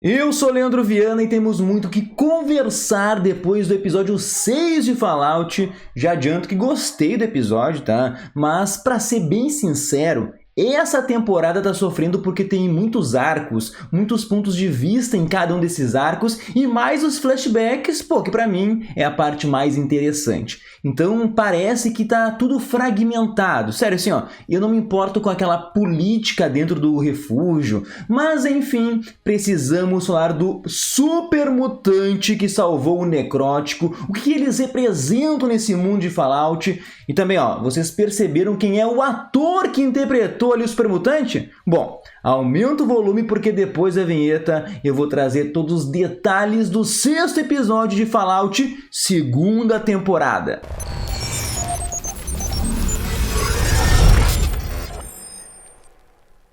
Eu sou Leandro Viana e temos muito que conversar depois do episódio 6 de Fallout. Já adianto que gostei do episódio, tá? Mas, pra ser bem sincero, essa temporada tá sofrendo porque tem muitos arcos, muitos pontos de vista em cada um desses arcos e mais os flashbacks, pô, que pra mim é a parte mais interessante. Então parece que tá tudo fragmentado. Sério, assim, ó, eu não me importo com aquela política dentro do refúgio, mas enfim, precisamos falar do super mutante que salvou o Necrótico, o que eles representam nesse mundo de Fallout. E também, ó, vocês perceberam quem é o ator que interpretou ali o super mutante? Bom, aumenta o volume porque depois da vinheta eu vou trazer todos os detalhes do 6º episódio de Fallout, segunda temporada.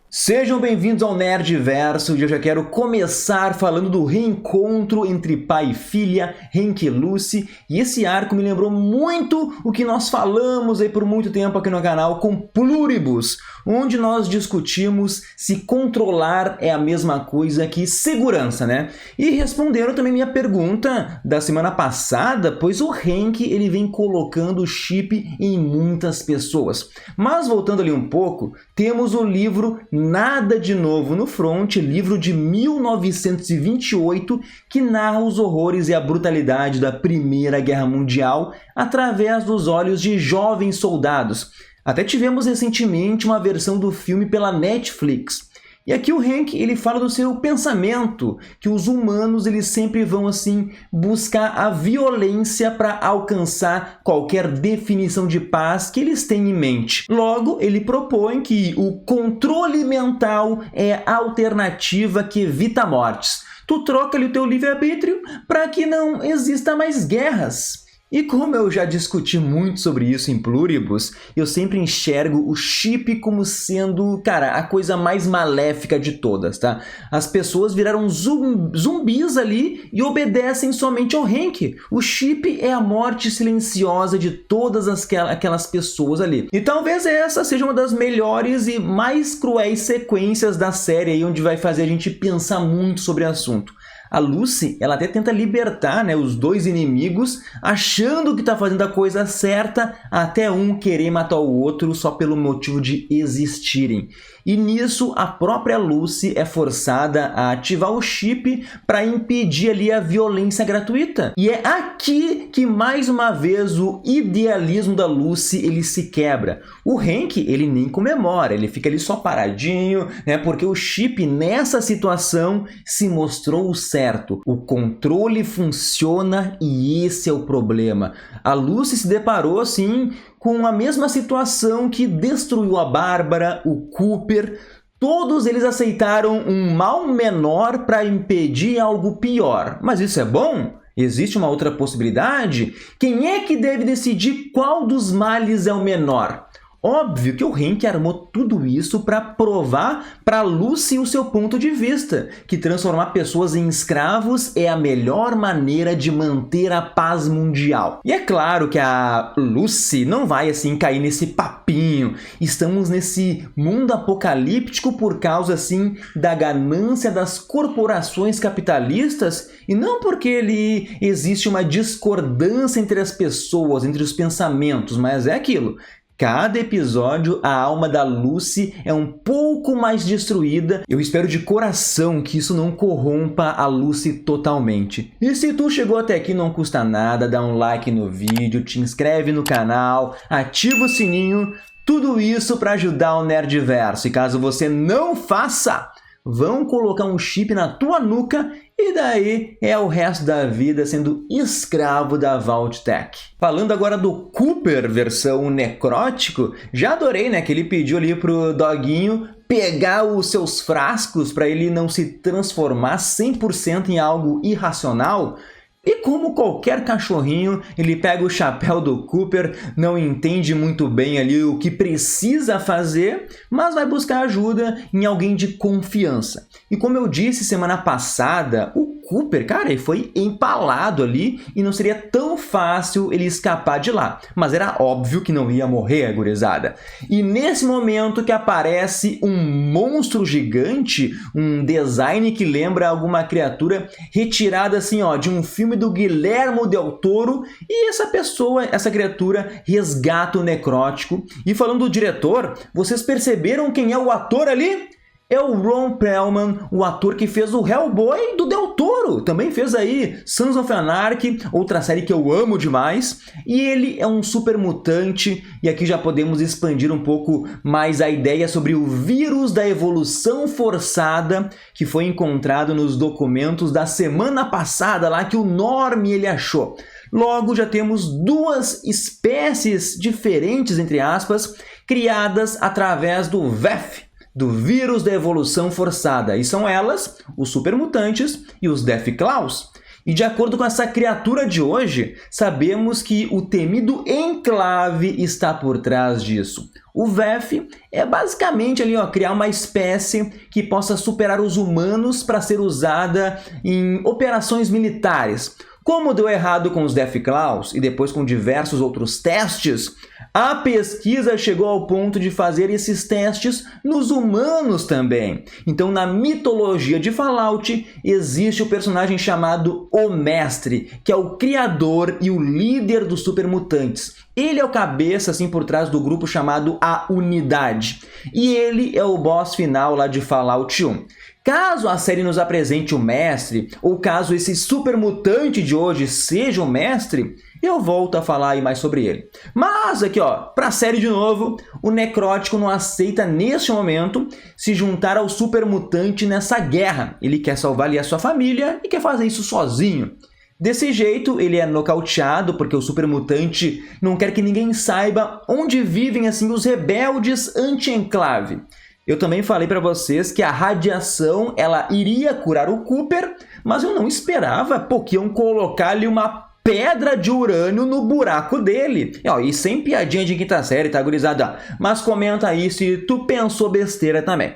Sejam bem-vindos ao Nerdverso, e eu já quero começar falando do reencontro entre pai e filha, Hank e Lucy, e esse arco me lembrou muito o que nós falamos aí por muito tempo aqui no canal com Pluribus, onde nós discutimos se controlar é a mesma coisa que segurança, né? E responderam também minha pergunta da semana passada, pois o Hank ele vem colocando o chip em muitas pessoas. Mas voltando ali um pouco, temos o livro Nada de Novo no Front, livro de 1928, que narra os horrores e a brutalidade da Primeira Guerra Mundial através dos olhos de jovens soldados. Até tivemos recentemente uma versão do filme pela Netflix. E aqui o Hank ele fala do seu pensamento, que os humanos eles sempre vão assim buscar a violência para alcançar qualquer definição de paz que eles têm em mente. Logo, ele propõe que o controle mental é a alternativa que evita mortes. Tu troca ali o teu livre-arbítrio para que não exista mais guerras. E como eu já discuti muito sobre isso em Pluribus, eu sempre enxergo o chip como sendo, cara, a coisa mais maléfica de todas, tá? As pessoas viraram zumbis ali e obedecem somente ao Hank. O chip é a morte silenciosa de todas aquelas pessoas ali. E talvez essa seja uma das melhores e mais cruéis sequências da série aí, onde vai fazer a gente pensar muito sobre o assunto. A Lucy, ela até tenta libertar, né, os dois inimigos, achando que está fazendo a coisa certa, até um querer matar o outro só pelo motivo de existirem. E nisso, a própria Lucy é forçada a ativar o chip para impedir ali a violência gratuita. E é aqui que, mais uma vez, o idealismo da Lucy ele se quebra. O Hank, ele nem comemora, ele fica ali só paradinho, né, porque o chip, nessa situação, se mostrou certo. O controle funciona e esse é o problema. A Lucy se deparou, assim, com a mesma situação que destruiu a Bárbara, o Cooper. Todos eles aceitaram um mal menor para impedir algo pior. Mas isso é bom? Existe uma outra possibilidade? Quem é que deve decidir qual dos males é o menor? Óbvio que o Hank armou tudo isso para provar para Lucy o seu ponto de vista, que transformar pessoas em escravos é a melhor maneira de manter a paz mundial. E é claro que a Lucy não vai assim cair nesse papinho. Estamos nesse mundo apocalíptico por causa assim da ganância das corporações capitalistas e não porque existe uma discordância entre as pessoas, entre os pensamentos, mas é aquilo. Cada episódio, a alma da Lucy é um pouco mais destruída. Eu espero de coração que isso não corrompa a Lucy totalmente. E se tu chegou até aqui, não custa nada, dá um like no vídeo, te inscreve no canal, ativa o sininho, tudo isso para ajudar o Nerdverso. E caso você não faça, vão colocar um chip na tua nuca e daí é o resto da vida sendo escravo da Vault-Tec. Falando agora do Cooper versão necrótico, já adorei, né, que ele pediu ali pro doguinho pegar os seus frascos para ele não se transformar 100% em algo irracional. E como qualquer cachorrinho, ele pega o chapéu do Cooper, não entende muito bem ali o que precisa fazer, mas vai buscar ajuda em alguém de confiança. E como eu disse semana passada, o Cooper, cara, ele foi empalado ali e não seria tão fácil ele escapar de lá. Mas era óbvio que não ia morrer, gurizada. E nesse momento que aparece um monstro gigante, um design que lembra alguma criatura retirada assim, ó, de um filme do Guillermo del Toro, e essa criatura resgata o necrótico. E falando do diretor, vocês perceberam quem é o ator ali? É o Ron Perlman, o ator que fez o Hellboy do Del Toro. Também fez aí Sons of Anarchy, outra série que eu amo demais. E ele é um super mutante. E aqui já podemos expandir um pouco mais a ideia sobre o vírus da evolução forçada que foi encontrado nos documentos da semana passada lá que o Norm ele achou. Logo, já temos duas espécies diferentes, entre aspas, criadas através do VEF, do vírus da evolução forçada. E são elas, os supermutantes e os Deathclaws. E de acordo com essa criatura de hoje, sabemos que o temido Enclave está por trás disso. O VEF é basicamente ali, ó, criar uma espécie que possa superar os humanos para ser usada em operações militares. Como deu errado com os Deathclaws e depois com diversos outros testes, a pesquisa chegou ao ponto de fazer esses testes nos humanos também. Então, na mitologia de Fallout, existe o personagem chamado O Mestre, que é o criador e o líder dos supermutantes. Ele é o cabeça, assim, por trás do grupo chamado A Unidade. E ele é o boss final lá de Fallout 1. Caso a série nos apresente o Mestre, ou caso esse supermutante de hoje seja o Mestre, eu volto a falar aí mais sobre ele. Mas aqui, ó, pra série de novo, o Necrótico não aceita neste momento se juntar ao supermutante nessa guerra. Ele quer salvar ali a sua família e quer fazer isso sozinho. Desse jeito, ele é nocauteado porque o supermutante não quer que ninguém saiba onde vivem assim os rebeldes anti-enclave. Eu também falei para vocês que a radiação ela iria curar o Cooper, mas eu não esperava que iam colocar ali uma pedra de urânio no buraco dele. E sem piadinha de quinta série, tá, gurizada? Mas comenta aí se tu pensou besteira também.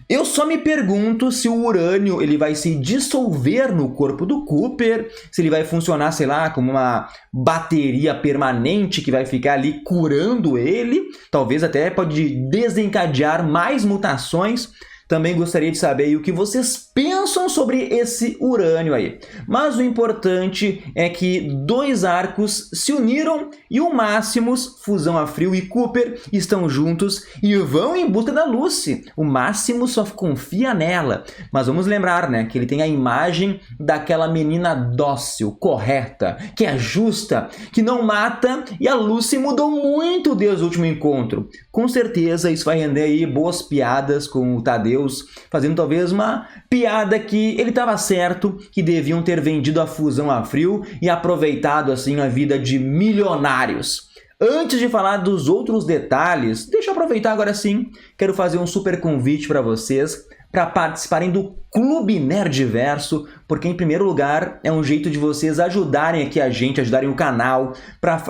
Eu só me pergunto se o urânio ele vai se dissolver no corpo do Cooper, se ele vai funcionar, sei lá, como uma bateria permanente que vai ficar ali curando ele. Talvez até pode desencadear mais mutações. Também gostaria de saber aí o que vocês pensam sobre esse urânio aí. Mas o importante é que dois arcos se uniram e o Máximos, Fusão a Frio e Cooper estão juntos e vão em busca da Lucy. O Máximos só confia nela. Mas vamos lembrar, né, que ele tem a imagem daquela menina dócil, correta, que é justa, que não mata, e a Lucy mudou muito desde o último encontro. Com certeza isso vai render aí boas piadas com o Tadeu, fazendo talvez uma piada que ele estava certo, que deviam ter vendido a Fusão a Frio e aproveitado assim a vida de milionários. Antes de falar dos outros detalhes, deixa eu aproveitar agora sim, quero fazer um super convite para vocês para participarem do Clube Nerdverso, porque em primeiro lugar é um jeito de vocês ajudarem aqui a gente, ajudarem o canal para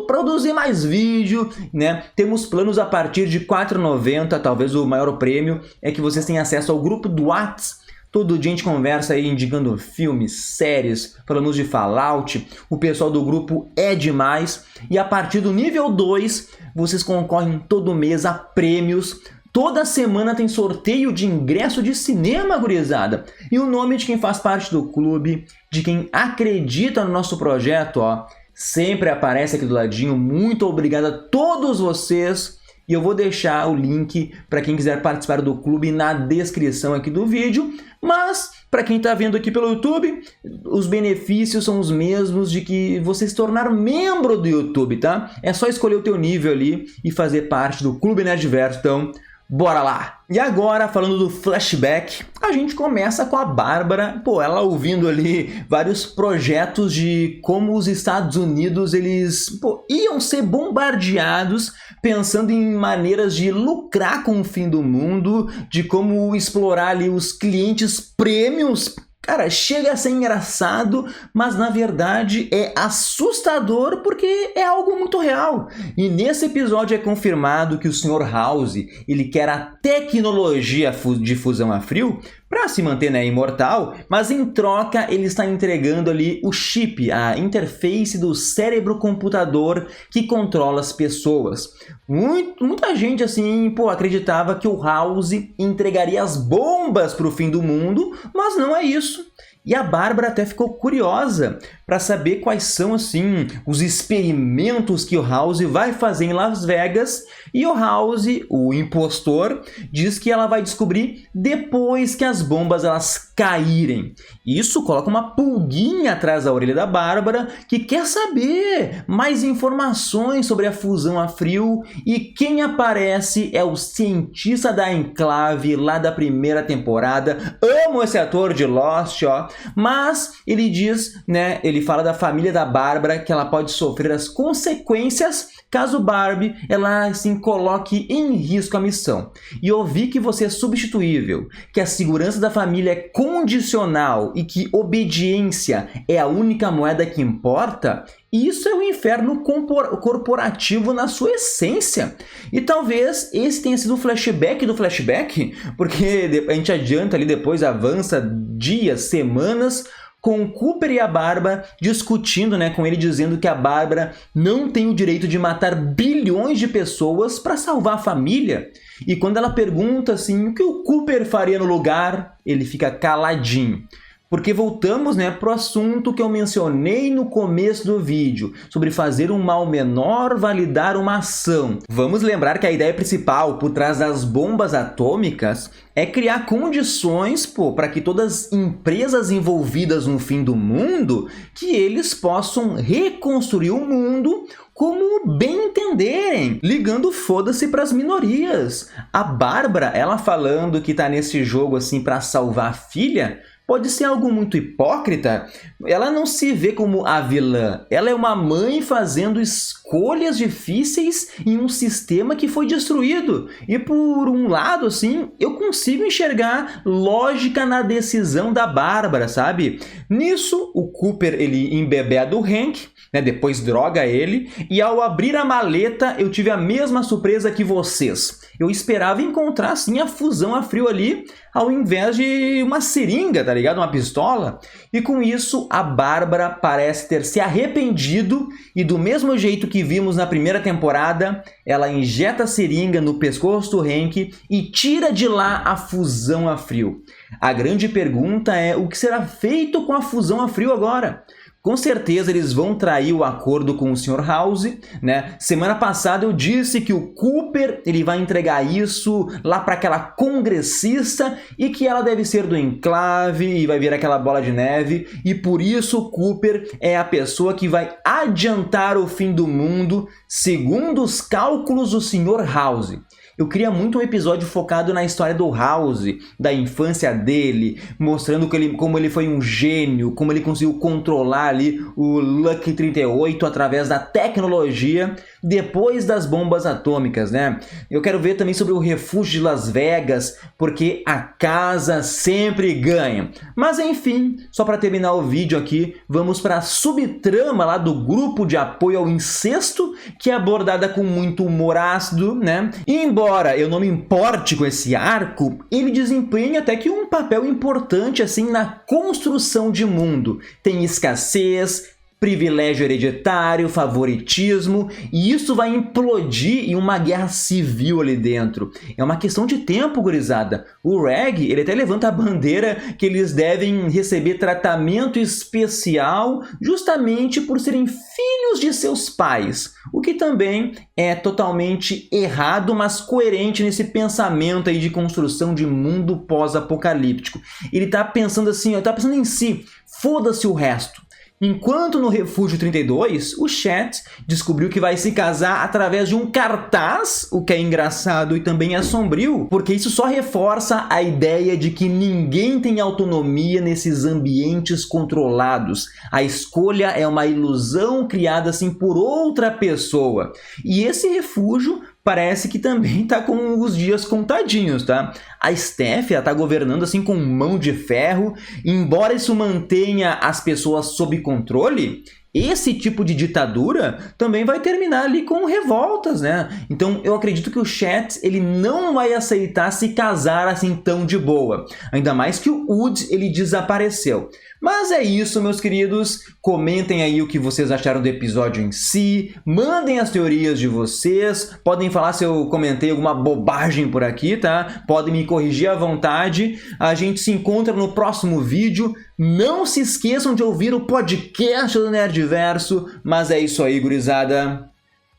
produzir mais vídeo, né? Temos planos a partir de R$ 4,90, talvez o maior prêmio é que vocês tenham acesso ao grupo do WhatsApp. Todo dia a gente conversa aí indicando filmes, séries, falamos de Fallout, o pessoal do grupo é demais. E a partir do nível 2, vocês concorrem todo mês a prêmios. Toda semana tem sorteio de ingresso de cinema, gurizada. E o nome de quem faz parte do clube, de quem acredita no nosso projeto, ó, sempre aparece aqui do ladinho. Muito obrigado a todos vocês. E eu vou deixar o link para quem quiser participar do clube na descrição aqui do vídeo. Mas, para quem está vendo aqui pelo YouTube, os benefícios são os mesmos de que você se tornar membro do YouTube, tá? É só escolher o teu nível ali e fazer parte do Clube Nerdverso. Então, bora lá! E agora, falando do flashback, a gente começa com a Bárbara, ela ouvindo ali vários projetos de como os Estados Unidos, eles iam ser bombardeados, pensando em maneiras de lucrar com o fim do mundo, de como explorar ali os clientes prêmios. Cara, chega a ser engraçado, mas na verdade é assustador porque é algo muito real. E nesse episódio é confirmado que o Sr. House, ele quer a tecnologia de fusão a frio para se manter, né, imortal, mas em troca ele está entregando ali o chip, a interface do cérebro-computador que controla as pessoas. Muita gente assim, acreditava que o House entregaria as bombas para o fim do mundo, mas não é isso. E a Bárbara até ficou curiosa para saber quais são assim os experimentos que o House vai fazer em Las Vegas. E o House, o impostor, diz que ela vai descobrir depois que as bombas elas caírem. Isso coloca uma pulguinha atrás da orelha da Bárbara, que quer saber mais informações sobre a fusão a frio. E quem aparece é o cientista da Enclave lá da primeira temporada. Amo esse ator de Lost, ó. Mas ele diz, né, ele fala da família da Bárbara, que ela pode sofrer as consequências caso Barbie ela assim coloque em risco a missão. E ouvir que você é substituível, que a segurança da família é condicional e que obediência é a única moeda que importa, isso é o inferno corporativo na sua essência. E talvez esse tenha sido o flashback do flashback, porque a gente adianta ali depois, avança dias, semanas, com o Cooper e a Bárbara discutindo, né, com ele dizendo que a Bárbara não tem o direito de matar bilhões de pessoas para salvar a família. E quando ela pergunta assim, o que o Cooper faria no lugar, ele fica caladinho. Porque voltamos, né, para o assunto que eu mencionei no começo do vídeo, sobre fazer um mal menor validar uma ação. Vamos lembrar que a ideia principal por trás das bombas atômicas é criar condições para que todas as empresas envolvidas no fim do mundo, que eles possam reconstruir o mundo como bem entenderem, ligando foda-se para as minorias. A Bárbara, ela falando que tá nesse jogo assim para salvar a filha, pode ser algo muito hipócrita. Ela não se vê como a vilã. Ela é uma mãe fazendo escolhas difíceis em um sistema que foi destruído. E por um lado, assim, eu consigo enxergar lógica na decisão da Bárbara, sabe? Nisso, o Cooper, ele embebeda o Hank, né, depois droga ele, e ao abrir a maleta eu tive a mesma surpresa que vocês. Eu esperava encontrar sim a fusão a frio ali, ao invés de uma seringa, tá ligado? Uma pistola. E com isso a Bárbara parece ter se arrependido e do mesmo jeito que vimos na primeira temporada, ela injeta a seringa no pescoço do Hank e tira de lá a fusão a frio. A grande pergunta é o que será feito com a fusão a frio agora? Com certeza eles vão trair o acordo com o Sr. House, né? Semana passada eu disse que o Cooper ele vai entregar isso lá para aquela congressista e que ela deve ser do Enclave e vai vir aquela bola de neve. E por isso o Cooper é a pessoa que vai adiantar o fim do mundo segundo os cálculos do Sr. House. Eu queria muito um episódio focado na história do House, da infância dele, mostrando como ele foi um gênio, como ele conseguiu controlar ali o Lucky 38 através da tecnologia depois das bombas atômicas, né? Eu quero ver também sobre o refúgio de Las Vegas, porque a casa sempre ganha. Mas enfim, só para terminar o vídeo aqui, vamos para a subtrama lá do grupo de apoio ao incesto, que é abordada com muito humor ácido, né? E embora eu não me importe com esse arco, ele desempenha até que um papel importante assim na construção de mundo. Tem escassez, privilégio hereditário, favoritismo, e isso vai implodir em uma guerra civil ali dentro. É uma questão de tempo, gurizada. O Reg, ele até levanta a bandeira que eles devem receber tratamento especial justamente por serem filhos de seus pais, o que também é totalmente errado, mas coerente nesse pensamento aí de construção de mundo pós-apocalíptico. Ele tá pensando assim, ele tá pensando em si, foda-se o resto. Enquanto no Refúgio 32, o Chet descobriu que vai se casar através de um cartaz, o que é engraçado e também é sombrio, porque isso só reforça a ideia de que ninguém tem autonomia nesses ambientes controlados. A escolha é uma ilusão criada assim por outra pessoa. E esse refúgio parece que também tá com os dias contadinhos, tá? A Steph, ela tá governando assim com mão de ferro, embora isso mantenha as pessoas sob controle, esse tipo de ditadura também vai terminar ali com revoltas, né? Então eu acredito que o Chet ele não vai aceitar se casar assim tão de boa. Ainda mais que o Wood ele desapareceu. Mas é isso, meus queridos. Comentem aí o que vocês acharam do episódio em si. Mandem as teorias de vocês. Podem falar se eu comentei alguma bobagem por aqui, tá? Podem me corrigir à vontade. A gente se encontra no próximo vídeo. Não se esqueçam de ouvir o podcast do Nerdverso. Mas é isso aí, gurizada.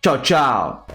Tchau, tchau!